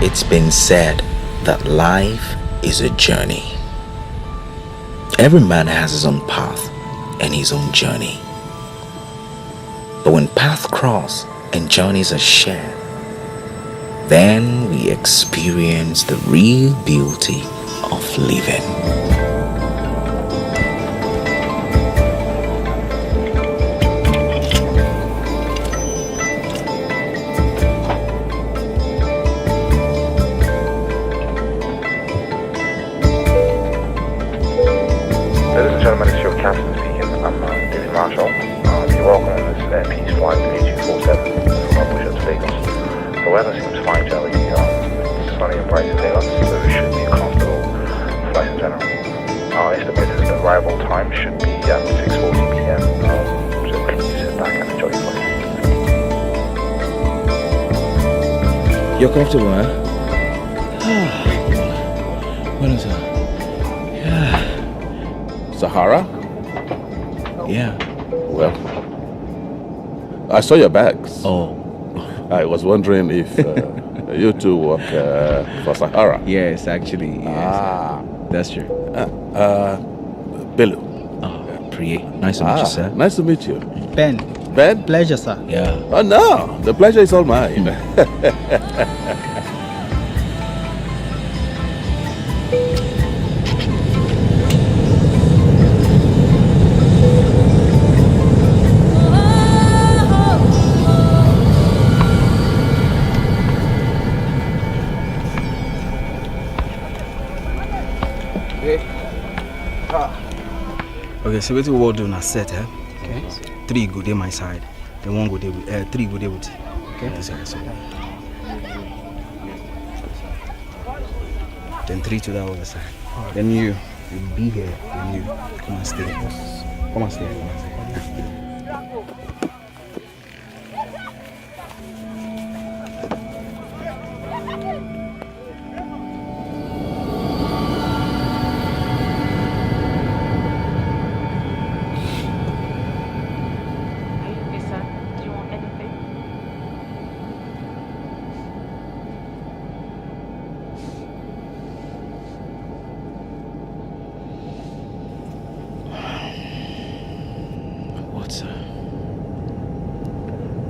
It's been said that life is a journey. Every man has his own path and his own journey. But when paths cross and journeys are shared, then we experience the real beauty of living. Ladies and gentlemen, it's your captain speaking. I'm David Marshall. You're welcome on this peace flight A247 from Abuja to Lagos. The weather seems fine, Charlie. It's sunny and bright in Lagos, so it should be a comfortable flight in general. Our estimated arrival time should be at 6:40 p.m. So please sit back and enjoy your flight. You're comfortable, huh? What is that? Yeah. Sahara? Yeah. Well, I saw your bags. Oh. I was wondering if you two work for Sahara. Yes, actually. Yes. That's true. Bello. Oh, PREYE. Nice to meet you, sir. Nice to meet you. Ben. Ben? Pleasure, sir. Yeah. Oh, no. The pleasure is all mine. Okay, so what we will do now set, eh? Okay. 3 go there my side. Then 1 go there with 3 go there with. Okay. Then 3 to that other side. Then you be here. Then you come and stay. Come and stay.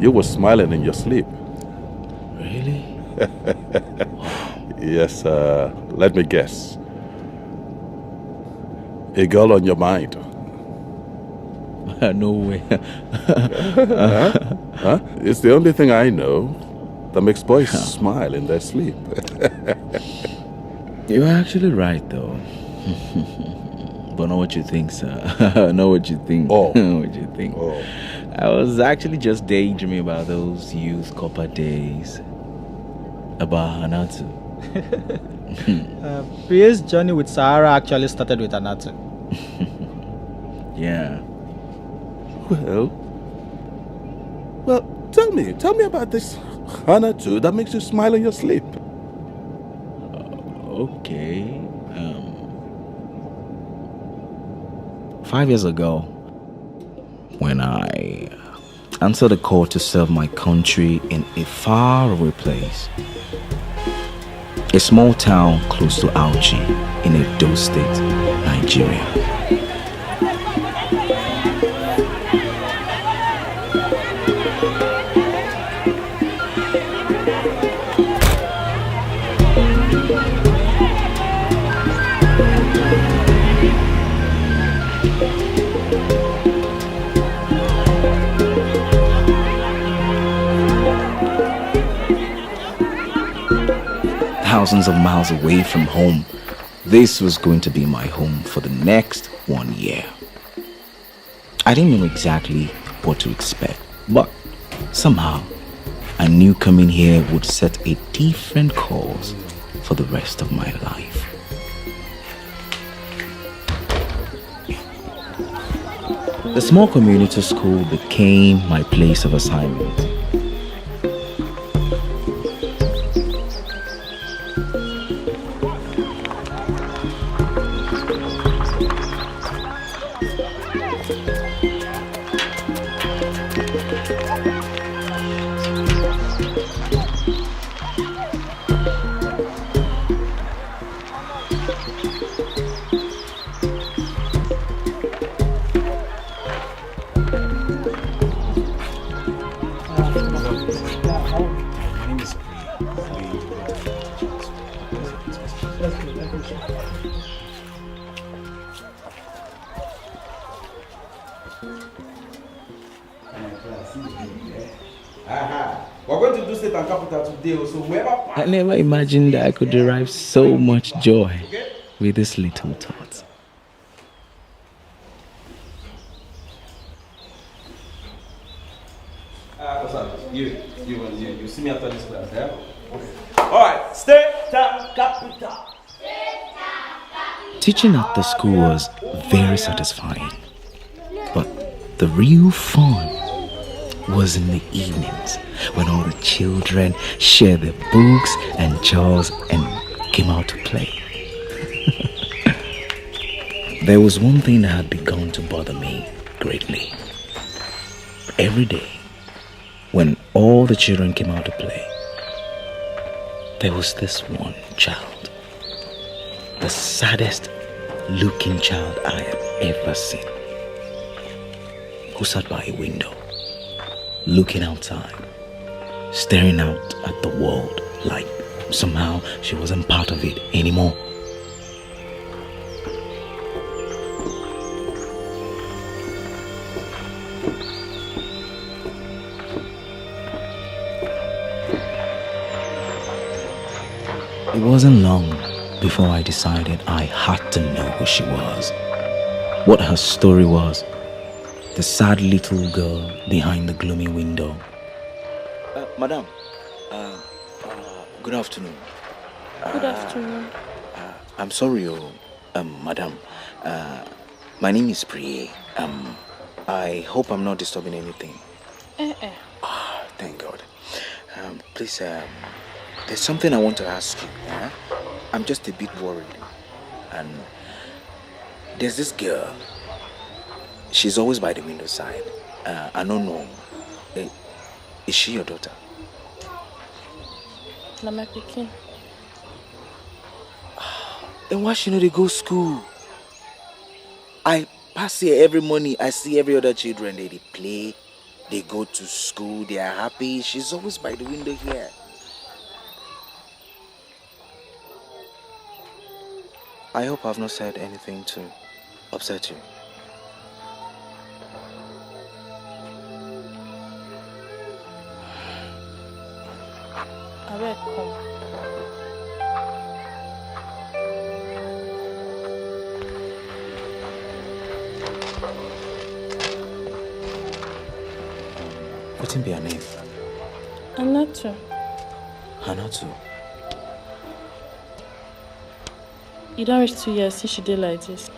You were smiling in your sleep. Really? Yes, let me guess. A girl on your mind. No way. Huh? It's the only thing I know that makes boys smile in their sleep. You're actually right, though. But know what you think, sir. Know what you think. Oh. Know what you think. Oh. I was actually just daydreaming about those youth copper days. About Hanatu. PREYE's journey with Sahara actually started with Hanatu. Yeah. Well, tell me about this Hannatu that makes you smile in your sleep. Okay. 5 years ago, when I answered a call to serve my country in a faraway place, a small town close to Auchi in Edo State, Nigeria. Thousands of miles away from home, this was going to be my home for the next 1 year. I didn't know exactly what to expect, but somehow I knew coming here would set a different course for the rest of my life. The small community school became my place of assignment. We're going to do state and capital today, so whoever... I never imagined that I could derive so much joy with this little thought. You see me after this class, yeah? Okay. Alright, state and capital. Teaching at the school was very satisfying, but the real fun was in the evenings when all the children shared their books and chores and came out to play. There was one thing that had begun to bother me greatly. Every day, when all the children came out to play, there was this one child, the saddest looking child I had ever seen, who sat by a window, looking outside, staring out at the world like somehow she wasn't part of it anymore. It wasn't long before I decided I had to know who she was, what her story was, the sad little girl behind the gloomy window. Madam, good afternoon. Good afternoon. I'm sorry, madam. My name is PREYE. I hope I'm not disturbing anything. Thank God. Please, there's something I want to ask you. I'm just a bit worried. And there's this girl. She's always by the window side. I don't know. Is she your daughter? Na my pikin. Then why she know they go school? I pass here every morning. I see every other children. They play. They go to school. They are happy. She's always by the window here. I hope I've not said anything to upset you. I will come. What's in her name? Hanatu. Hannatu. You don't reach 2 years since she did like this.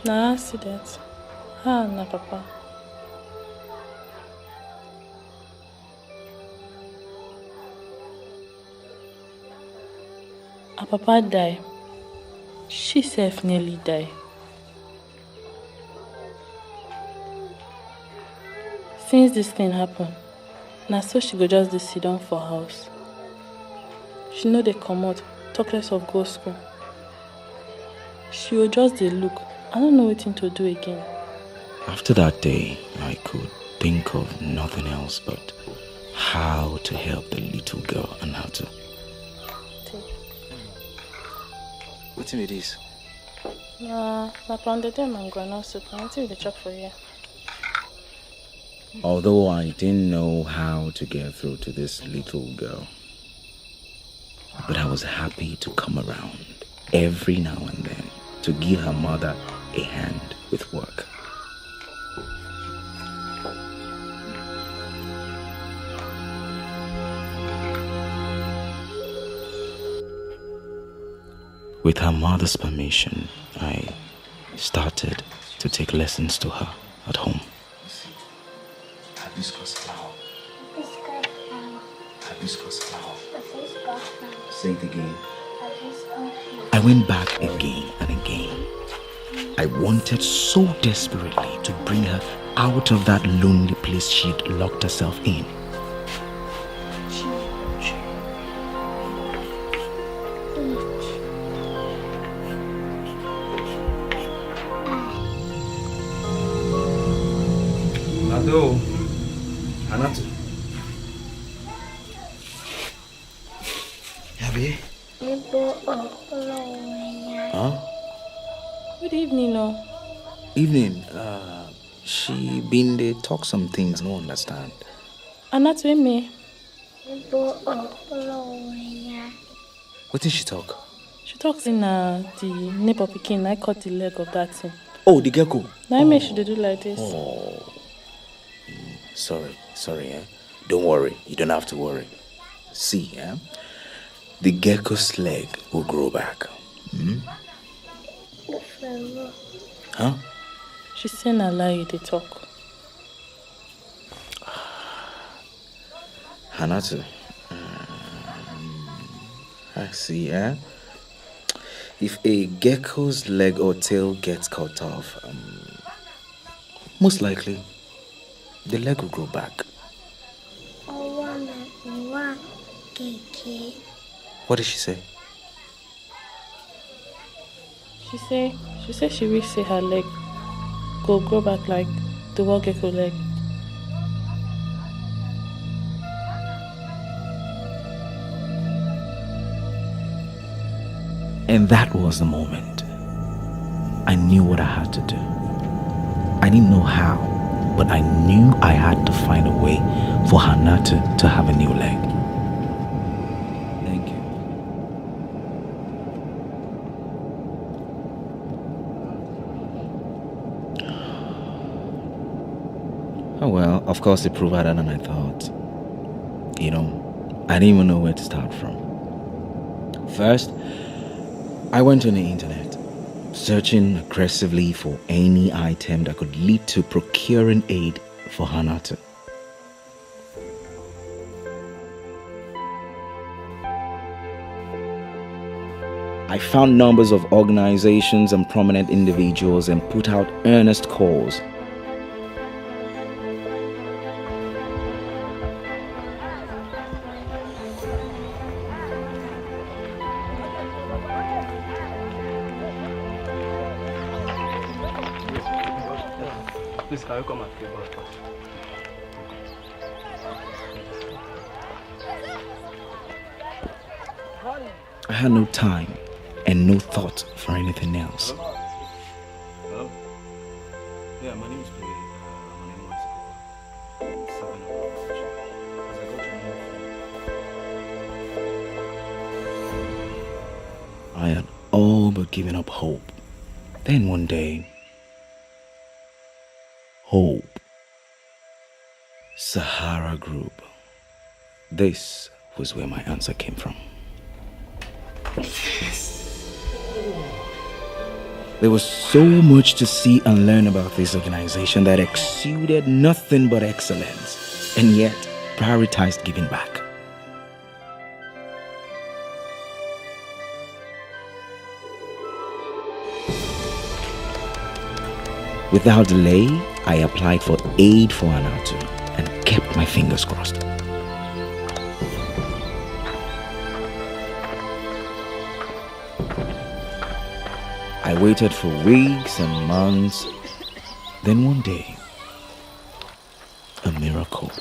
Na accident. Na papa. Her papa died. She self nearly died. Since this thing happened, na so she go just dey sit down for house. She no dey comot, talk less of go school. She will just dey look. I don't know wetin to do again. After that day, I could think of nothing else but how to help the little girl and how to. What's in this? Na pounded yam and groundnut soup. I want to dey chop for you. Although I didn't know how to get through to this little girl, but I was happy to come around every now and then to give her mother a hand with work. With her mother's permission, I started to take lessons to her at home. Hibiscus flower. Hibiscus flower. Say it again. I went back again and again. I wanted so desperately to bring her out of that lonely place she'd locked herself in. Hello. Hanatu. Yabe? Huh? Good evening, no. Evening. She been there talk some things, no understand. Hanatu, me. What did she talk? She talks in the neighbor picking. I cut the leg of that thing. Oh, the gecko. Now me should do like this. Oh. Sorry, eh? Don't worry. You don't have to worry. See, eh? The gecko's leg will grow back. Hmm? Huh? She's saying a lie, they talk. Hannatu. I see, eh? If a gecko's leg or tail gets cut off, most likely the leg will grow back. What did she say? She said she wish say her leg go grow back like the wild gecko leg. And that was the moment. I knew what I had to do. I didn't know how, but I knew I had to find a way for Hannatu to have a new leg. Thank you. Oh well, of course it proved harder than I thought. You know, I didn't even know where to start from. First, I went on the internet, searching aggressively for any item that could lead to procuring aid for Hannatu. I found numbers of organizations and prominent individuals and put out earnest calls. Please, can you come and take us? I had no time and no thought for anything else. Hello? Yeah, my name is PREYE. I'm an Sahara Foundation. As I got your phone. I had all but given up hope. Then one day, hope. Sahara Group. This was where my answer came from. There was so much to see and learn about this organization that exuded nothing but excellence, and yet prioritized giving back. Without delay, I applied for aid for Hanatu and kept my fingers crossed. I waited for weeks and months. Then one day, a miracle.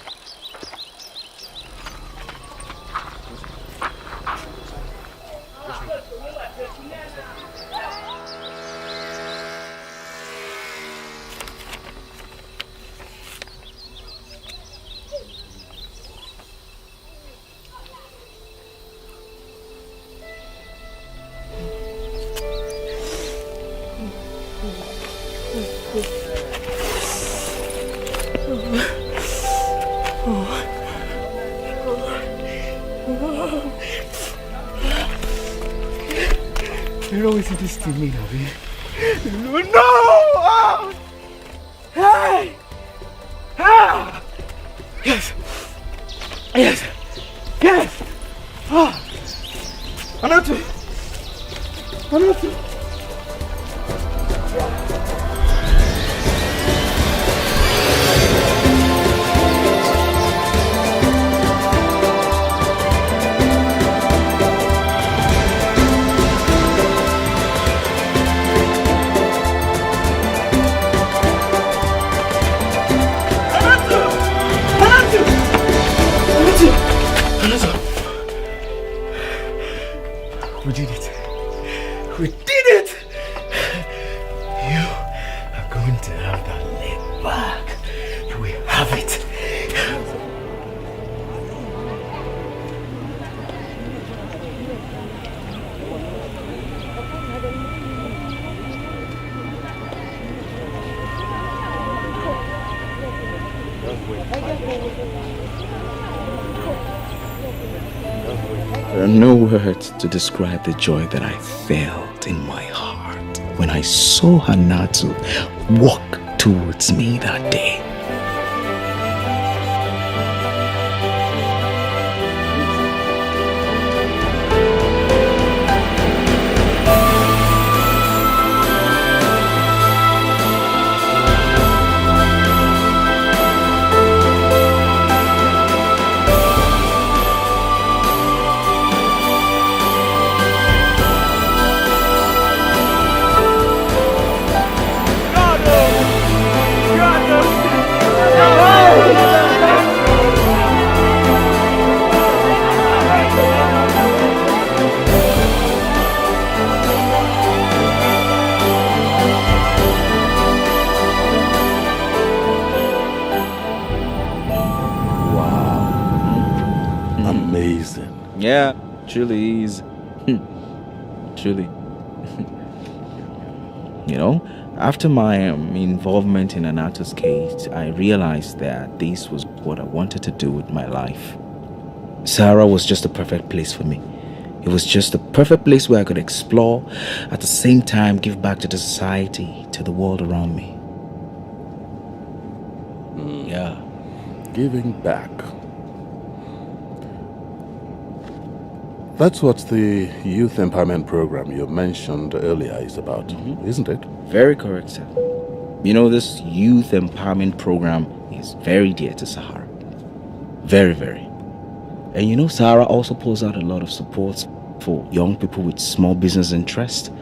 You know what this to me, Nabi? No! Oh! Hey! Ah! Yes! Yes! Yes! Ah! Hanatu! Hanatu! We did it. We did it! You are going to have that leg back. You will have it. There are no words to describe the joy that I felt in my heart when I saw Hanatu walk towards me that day. Amazing. Yeah, truly is. Truly. You know, after my involvement in Hannatu's case, I realized that this was what I wanted to do with my life. Sahara was just the perfect place for me. It was just the perfect place where I could explore, at the same time give back to the society, to the world around me. Yeah. Giving back. That's what the youth empowerment program you mentioned earlier is about, isn't it? Very correct, sir. You know, this youth empowerment program is very dear to Sahara. Very, very. And you know, Sahara also pulls out a lot of support for young people with small business interest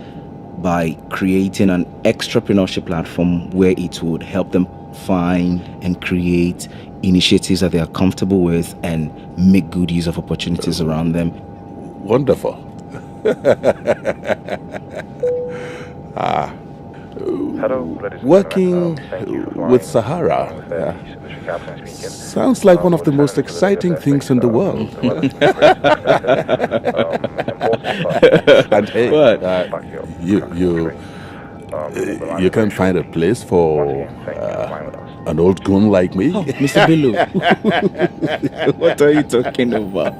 by creating an entrepreneurship platform where it would help them find and create initiatives that they are comfortable with and make good use of opportunities around them. Wonderful. Working with Sahara sounds like one of the most exciting things in the world. And hey, you can find a place for an old goon like me. Oh, Mr. Bello. What are you talking about?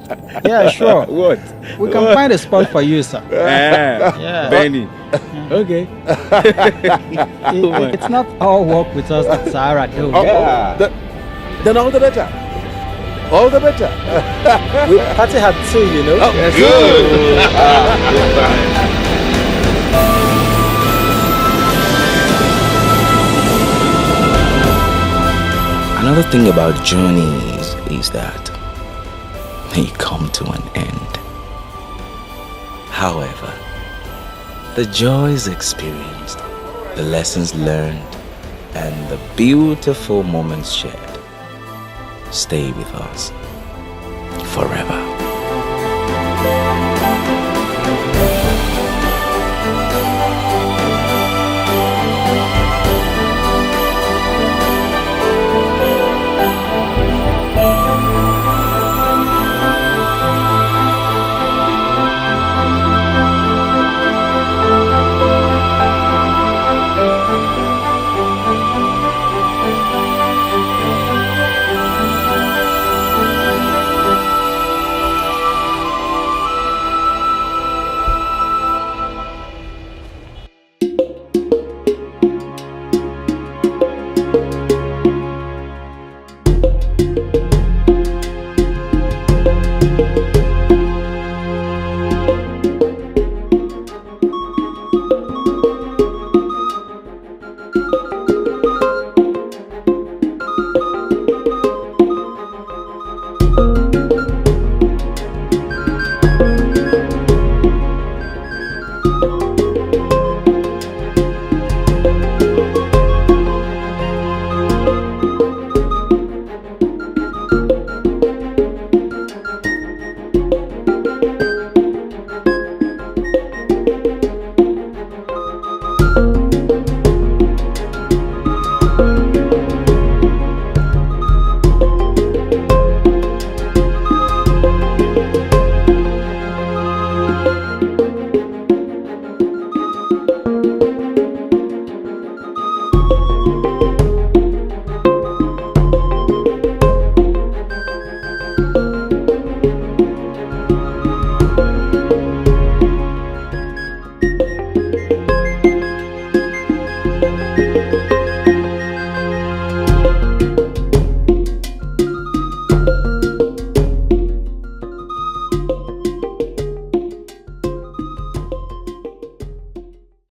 Yeah, sure. What? We can find a spot for you, sir. Yeah. Benny. Okay. It's not all work with us at Sahara, though. Then all the better. All the better. We party had two, you know. Oh, good. Another thing about journeys is that they come to an end. However, the joys experienced, the lessons learned, and the beautiful moments shared stay with us forever.